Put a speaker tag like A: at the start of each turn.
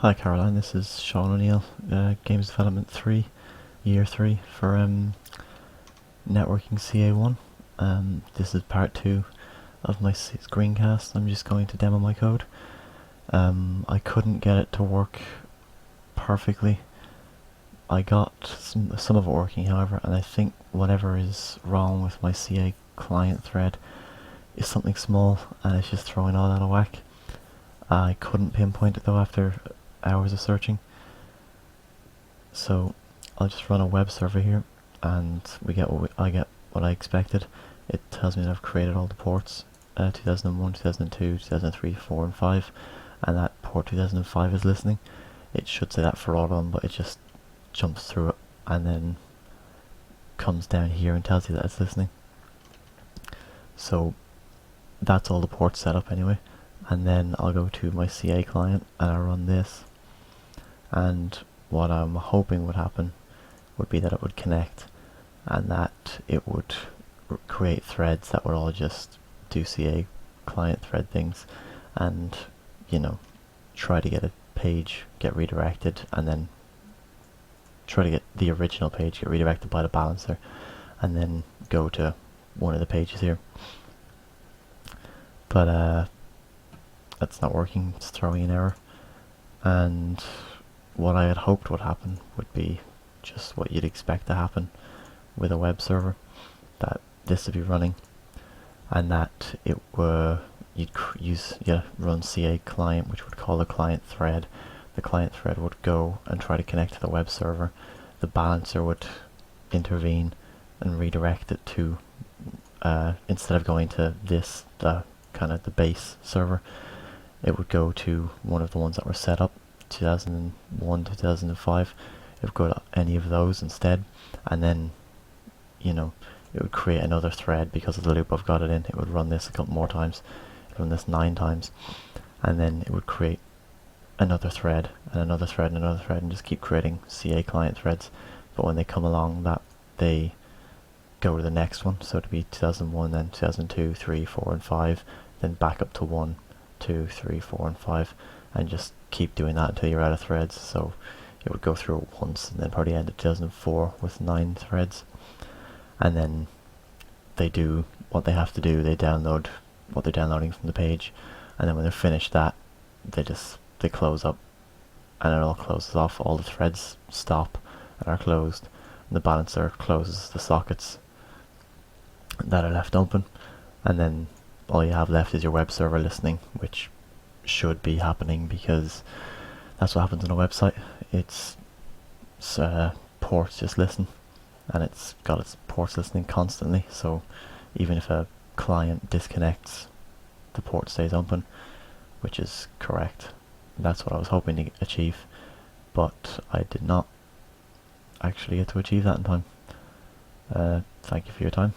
A: Hi Caroline, this is Sean O'Neill, Games Development 3, Year 3 for Networking CA1. This is part 2 of my screencast. I'm just going to demo my code. I couldn't get it to work perfectly. I got some of it working, however, and I think whatever is wrong with my CA client thread is something small, and it's just throwing all out of whack. I couldn't pinpoint it though after hours of searching, so I'll just run a web server here, and I get what I expected. It tells me that I've created all the ports, 2001, 2002, 2003, 4 and 5, and that port 2005 is listening. It should say that for all of them, but it just jumps through it and then comes down here and tells you that it's listening. So that's all the ports set up anyway, and then I'll go to my CA client and I'll run this, and what I'm hoping would happen would be that it would connect and that it would create threads that would all just do CA client thread things, and try to get a page get redirected, and then try to get the original page get redirected by the balancer, and then go to one of the pages here. But that's not working, it's throwing an error. And what I had hoped would happen would be just what you'd expect to happen with a web server, that this would be running and that it were run CA client, which would call the client thread. The client thread would go and try to connect to the web server. The balancer would intervene and redirect it to instead of going to this, the base server, it would go to one of the ones that were set up, 2001, 2005. It would go to any of those instead, and then it would create another thread because of the loop I've got it in. It would run this a couple more times, run this 9 times, and then it would create another thread and another thread and another thread, and just keep creating CA client threads. But when they come along, that they go to the next one, so to be 2001, then 2002, 3, 4 and 5, then back up to 1, 2, 3, 4 and 5, and just keep doing that until you're out of threads. So it would go through it once and then probably end at 2004 with 9 threads, and then they do what they have to do. They download what they're downloading from the page, and then when they're finished that, they close up, and it all closes off. All the threads stop and are closed, and the balancer closes the sockets that are left open, and then all you have left is your web server listening, which should be happening because that's what happens on a website. It's ports just listen, and it's got its ports listening constantly, so even if a client disconnects, the port stays open, which is correct. That's what I was hoping to achieve, but I did not actually get to achieve that in time. Thank you for your time.